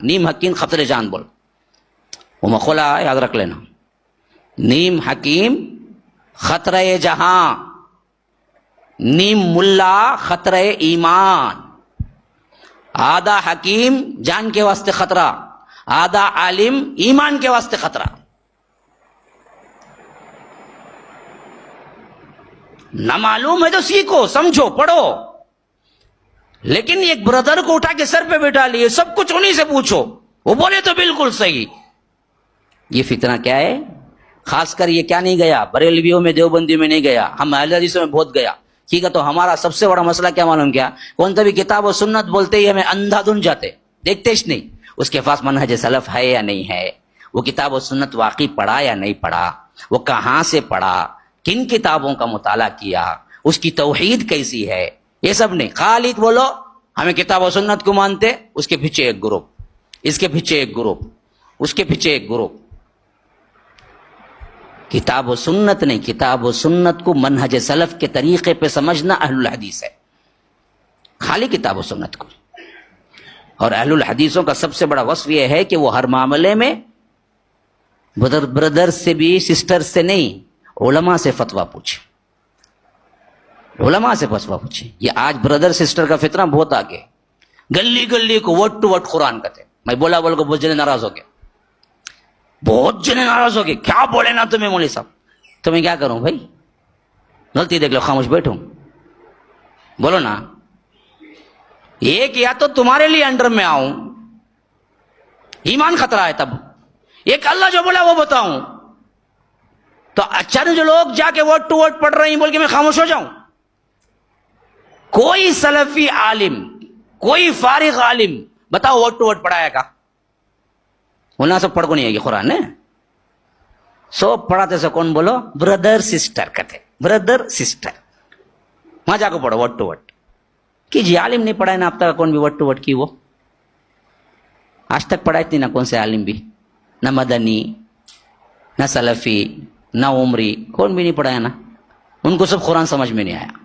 نیم حکیم خطر جان بول، وہ مقولہ یاد رکھ لینا، نیم حکیم خطرہ جہاں، نیم ملا خطرہ ایمان. آدھا حکیم جان کے واسطے خطرہ، آدھا عالم ایمان کے واسطے خطرہ. نہ معلوم ہے تو سیکھو، سمجھو، پڑھو، لیکن ایک بردر کو اٹھا کے سر پہ بٹھا لیے، سب کچھ انہی سے پوچھو، وہ بولے تو بالکل صحیح. یہ فتنہ کیا ہے؟ خاص کر یہ کیا نہیں گیا، بریلویوں میں دیوبندیوں میں نہیں گیا، ہم اہل حدیثوں میں بہت گیا. ٹھیک ہے، تو ہمارا سب سے بڑا مسئلہ کیا معلوم کیا؟ کون سا بھی کتاب و سنت بولتے ہی ہمیں اندھا دھن جاتے، دیکھتے ہی نہیں اس کے پاس منہج سلف ہے یا نہیں ہے، وہ کتاب و سنت واقعی پڑھا یا نہیں پڑھا، وہ کہاں سے پڑھا، کن کتابوں کا مطالعہ کیا، اس کی توحید کیسی ہے، یہ سب نہیں. خالی بولو ہمیں کتاب و سنت کو مانتے، اس کے پیچھے ایک گروپ، اس کے پیچھے ایک گروپ، اس کے پیچھے ایک گروپ. کتاب و سنت نہیں، کتاب و سنت کو منہج سلف کے طریقے پہ سمجھنا اہل الحدیث ہے، خالی کتاب و سنت کو. اور اہل الحدیثوں کا سب سے بڑا وصف یہ ہے کہ وہ ہر معاملے میں بردر سے بھی، سسٹر سے نہیں، علماء سے فتویٰ پوچھے، علماء سے فتویٰ پوچھے. یہ آج بردر سسٹر کا فتنہ بہت آگے، گلی گلی کو وٹ ٹو وٹ قرآن کہتے. میں بولا بول کو بہت جنے ناراض ہو گئے، بہت جنے ناراض ہو گئے، کیا بولے نا تمہیں مولوی صاحب. تو میں کیا کروں بھائی، غلطی دیکھ لو، خاموش بیٹھوں، بولو نا. ایک یا تو تمہارے لیے انڈر میں آؤں، ایمان خطرہ ہے، تب ایک اللہ جو بولا وہ بتاؤں. تو اچانک جو لوگ جا کے وٹ ٹو وٹ پڑھ رہے ہیں بول کے میں خاموش ہو جاؤں؟ کوئی سلفی عالم، کوئی فارغ عالم بتاؤ وٹ ٹو وٹ پڑھایا کا؟ بولنا سب پڑھ کو نہیں ہے یہ قرآن ہے، سب پڑھاتے سے کون بولو؟ بردر سسٹر کہتے، بردر سسٹر. وہاں جا کو پڑھو وٹ ٹو وٹ کی. جی عالم نہیں پڑھا ہے نا اب تک کون بھی وٹ ٹو وٹ کی، وہ آج تک پڑھائی تھی نا کون سے عالم بھی، نہ مدنی، نہ سلفی، نہ عمری، کون بھی نہیں پڑھایا نا. ان کو سب قرآن سمجھ میں نہیں آیا،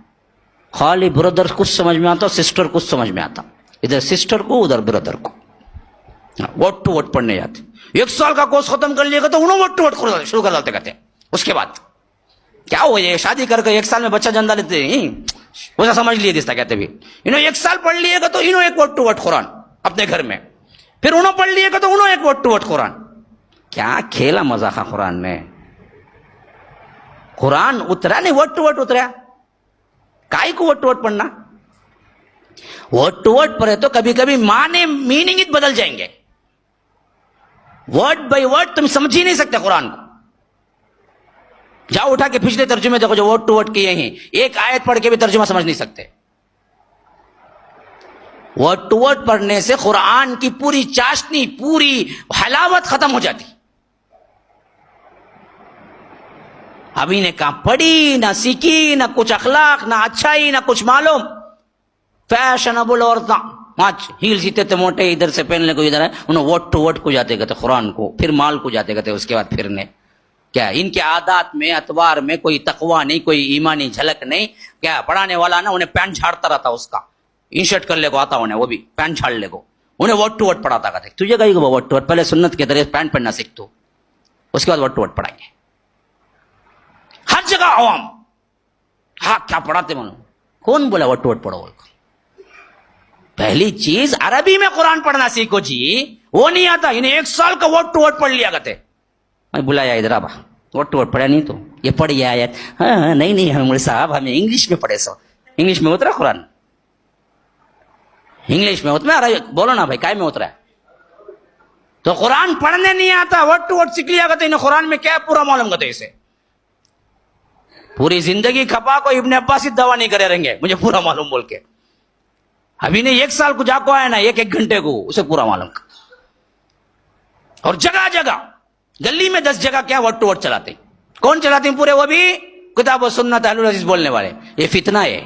خالی بردر کچھ سمجھ میں آتا، سسٹر کچھ سمجھ میں آتا، ادھر سسٹر کو ادھر بردر کو. وٹ ٹو وٹ پڑھنے جاتے، 1 سال کا کورس ختم کر لیا گا تو انہوں وٹ ٹو وٹ شروع کر ڈالتے کہتے. اس کے بعد کیا ہو یہ شادی کر کے 1 سال میں بچہ جان لیتے ہیں، ویسا سمجھ لیے جس طرح کہتے بھی. انہوں 1 سال پڑھ لیے گا تو انہوں ایک وٹ ٹو وٹ قرآن اپنے گھر میں، پھر انہوں پڑھ لیے گا تو انہوں ایک وٹ ٹو وٹ قرآن. کیا کھیلا مزاقہ قرآن میں؟ قرآن اترا نہیں، وٹ ٹو وٹ اترا. کائی کو وٹ ٹو وٹ پڑھنا؟ وٹ ٹو وٹ پڑھے تو کبھی کبھی معنی میننگ ہی بدل جائیں گے. ورڈ بائی ورڈ تم سمجھ ہی نہیں سکتے قرآن کو. جاؤ اٹھا کے پچھلے ترجمے دیکھو جو ورڈ ٹو ورڈ کیے ہیں، ایک آیت پڑھ کے بھی ترجمہ سمجھ نہیں سکتے. ورڈ ٹو ورڈ پڑھنے سے قرآن کی پوری چاشنی، پوری حلاوت ختم ہو جاتی. ابھی نے کہاں پڑھی، نہ سیکھی، نہ کچھ اخلاق، نہ اچھائی، نہ کچھ معلوم. فیشنبل عورتیں آج ہیل سیتے تھے موٹے، ادھر سے پہننے کو ادھر ہے، انہوں وٹ ٹو وٹ کو جاتے کہتے قرآن کو، پھر مال کو جاتے کہتے، اس کے بعد پھرنے. کیا ان کے عادات میں، اتوار میں کوئی تقوی نہیں، کوئی ایمانی جھلک نہیں. کیا پڑھانے والا نا انہیں پینٹ جھاڑتا رہتا، اس کا انشرٹ کر لے کو آتا انہیں، وہ بھی پینٹ جھاڑ لے کو، انہیں وٹ ٹو وٹ پڑھاتا کہتے. تجھے کہیں گے وٹ ٹو وٹ، پہلے سنت کے طریقے پینٹ پہننا سیکھ تو، اس کے بعد وٹ ٹو وٹ پڑھائیں گے. ہر جگہ عوام ہاں کیا پڑھاتے مانو، کون بولا وٹ ٹو وٹ پڑھو؟ پہلی چیز عربی میں قرآن پڑھنا سیکھو جی، وہ نہیں آتا. انہیں 1 سال کا وٹ ٹو وٹ پڑھ لیا کرتے. میں بلایا ادھر آبا، وٹ ٹو وٹ پڑھا نہیں تو یہ پڑھی آیت. ہاں نہیں ہمیں صاحب ہمیں انگلش میں پڑھے، سو انگلش میں اترا قرآن، انگلش میں اترا. بولو نا بھائی، کائے میں اترا ہے؟ تو قرآن پڑھنے نہیں آتا، وٹ ٹو وٹ سیکھ لیا کرتے. انہیں قرآن میں کیا پورا معلوم کرتے، اسے پوری زندگی کھپا کو ابن عباس ہی دعویٰ نہیں کرے رہیں گے مجھے پورا معلوم بول کے. ابھی نے 1 سال کو جا کو آیا نا، 1 گھنٹے کو اسے پورا معلوم. اور جگہ جگہ گلی میں 10 جگہ کیا وٹ ٹو وٹ چلاتے. کون چلاتے ہیں پورے؟ وہ بھی کتاب و سنت اہل الحدیث بولنے والے. یہ فتنہ ہے،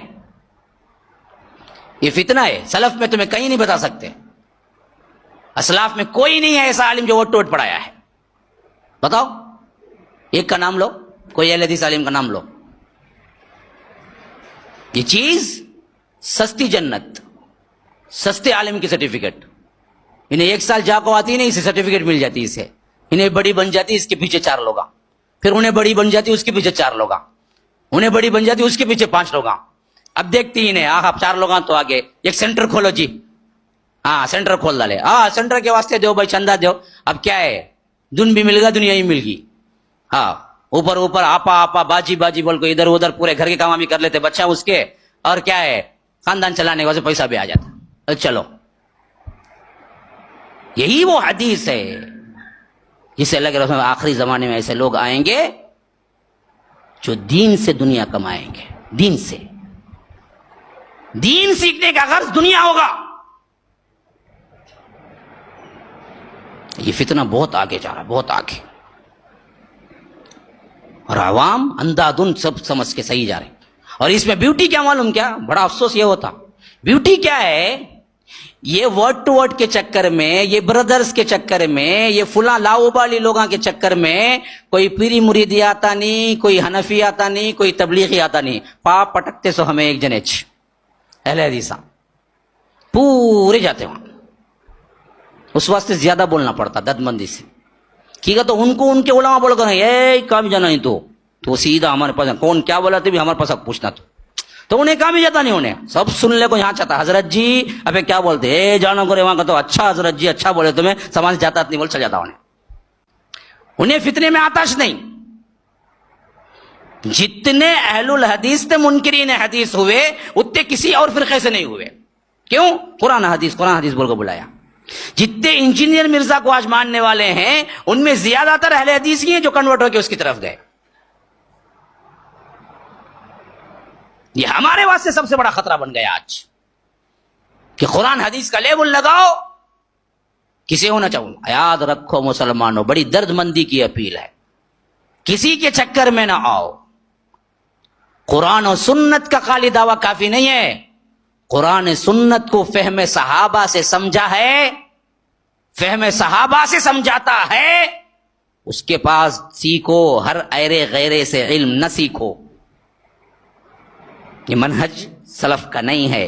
یہ فتنہ ہے. سلف میں تمہیں کہیں نہیں بتا سکتے، اسلاف میں کوئی نہیں ہے ایسا عالم جو وٹ ٹو وٹ پڑھایا ہے. بتاؤ ایک کا نام لو، کوئی اہل حدیث عالم کا نام لو. یہ چیز سستی جنت، سستے عالم کی سرٹیفکیٹ، انہیں 1 سال جا کو آتی نہیں، اسے سرٹیفکیٹ مل جاتی، اسے انہیں بڑی بن جاتی، اس کے پیچھے 4 لوگ، پھر انہیں بڑی بن جاتی، اس کے پیچھے 4 لوگ، انہیں بڑی بن جاتی، اس کے پیچھے 5 لوگ۔ اب دیکھتی انہیں آپ 4 لوگ تو آگے ایک سینٹر کھولو جی، ہاں سینٹر کھول ڈالے، ہاں سینٹر کے واسطے دو بھائی، چندہ دو۔ اب کیا ہے، دن بھی مل گا، دنیا ہی مل گئی، ہاں اوپر اوپر آپا آپا باجی باجی بول کے ادھر ادھر پورے گھر کے کام بھی کر لیتے بچہ اس کے، اور کیا ہے خاندان چلانے کے واسطے پیسہ بھی آ جاتا۔ چلو یہی وہ حدیث ہے جسے اللہ کے رسول آخری زمانے میں ایسے لوگ آئیں گے جو دین سے دنیا کمائیں گے، دین سے، دین سیکھنے کا غرض دنیا ہوگا۔ یہ فتنہ بہت آگے جا رہا ہے، بہت آگے، اور عوام اندھا دھند سب سمجھ کے صحیح جا رہے ہیں۔ اور اس میں بیوٹی کیا معلوم، کیا بڑا افسوس یہ ہوتا، بیوٹی کیا ہے، یہ ورڈ ٹو ورڈ کے چکر میں، یہ بردرز کے چکر میں، یہ فلاں لاؤبالی لوگوں کے چکر میں کوئی پیری مریدی آتا نہیں، کوئی حنفی آتا نہیں، کوئی تبلیغی آتا نہیں، پاپ پٹکتے سو ہمیں ایک جنیچ اہل حدیث پورے جاتے وہاں، اس واسطے زیادہ بولنا پڑتا دد مندی سے، ٹھیک ہے؟ تو ان کو ان کے علماء بول کر کام جانا نہیں، تو سیدھا ہمارے پاس کون کیا بولا تو بھی ہمارے پاس پوچھنا، تو انہیں کام ہی جاتا نہیں، انہیں سب سننے کو یہاں چاہتا، حضرت جی ابے کیا بولتے جانا کرے وہاں کا، تو اچھا حضرت جی اچھا بولے تمہیں سمجھ جاتا نہیں، بول چل جاتا انہیں فتنے میں آتش نہیں۔ جتنے اہل الحدیث سے منکرین حدیث ہوئے اتنے کسی اور فرقے سے نہیں ہوئے، کیوں؟ قرآن حدیث بول کر بلایا۔ جتنے انجینئر مرزا کو آج ماننے والے ہیں ان میں زیادہ تر اہل حدیث ہی ہیں جو کنورٹ ہو کے اس کی طرف گئے۔ یہ ہمارے واسطے سب سے بڑا خطرہ بن گیا آج کہ قرآن حدیث کا لیبل لگاؤ، کسے ہونا چاہوں۔ یاد رکھو مسلمانوں، بڑی درد مندی کی اپیل ہے، کسی کے چکر میں نہ آؤ۔ قرآن و سنت کا خالی دعویٰ کافی نہیں ہے، قرآن سنت کو فہم صحابہ سے سمجھا ہے، فہم صحابہ سے سمجھاتا ہے، اس کے پاس سیکھو، ہر ایرے غیرے سے علم نہ سیکھو۔ یہ منہج سلف کا نہیں ہے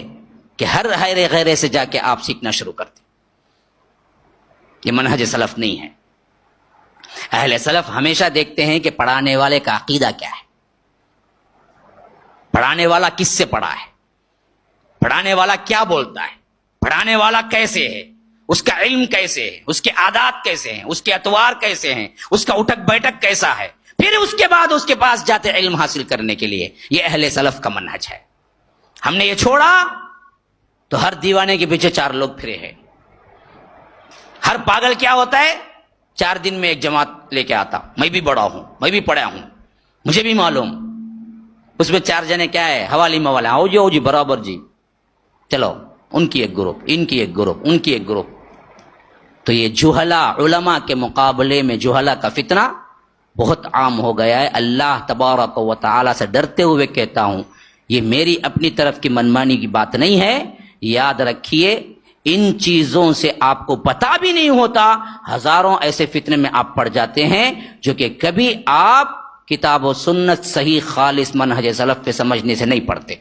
کہ ہر ایرے غیرے سے جا کے آپ سیکھنا شروع کرتے، یہ منہج سلف نہیں ہے۔ اہل سلف ہمیشہ دیکھتے ہیں کہ پڑھانے والے کا عقیدہ کیا ہے، پڑھانے والا کس سے پڑھا ہے، پڑھانے والا کیا بولتا ہے، پڑھانے والا کیسے ہے، اس کا علم کیسے ہے، اس کے عادات کیسے ہیں، اس کے اطوار کیسے ہیں، اس کا اٹھک بیٹھک کیسا ہے، پھر اس کے بعد اس کے پاس جاتے علم حاصل کرنے کے لیے۔ یہ اہل سلف کا منہج ہے۔ ہم نے یہ چھوڑا تو ہر دیوانے کے پیچھے 4 لوگ پھرے ہیں۔ ہر پاگل کیا ہوتا ہے، 4 دن میں ایک جماعت لے کے آتا، میں بھی بڑا ہوں، میں بھی پڑھا ہوں، مجھے بھی معلوم، اس میں 4 جنے کیا ہے، حوالی موالے، آؤ جی برابر جی، چلو ان کی ایک گروپ، ان کی ایک گروپ، ان کی ایک گروپ۔ تو یہ جہلا علماء کے مقابلے میں جہلا کا فتنہ بہت عام ہو گیا ہے۔ اللہ تبارک و تعالی سے ڈرتے ہوئے کہتا ہوں، یہ میری اپنی طرف کی منمانی کی بات نہیں ہے، یاد رکھیے ان چیزوں سے آپ کو پتہ بھی نہیں ہوتا، ہزاروں ایسے فتنے میں آپ پڑ جاتے ہیں جو کہ کبھی آپ کتاب و سنت صحیح خالص منہج سلف پہ سمجھنے سے نہیں پڑھتے۔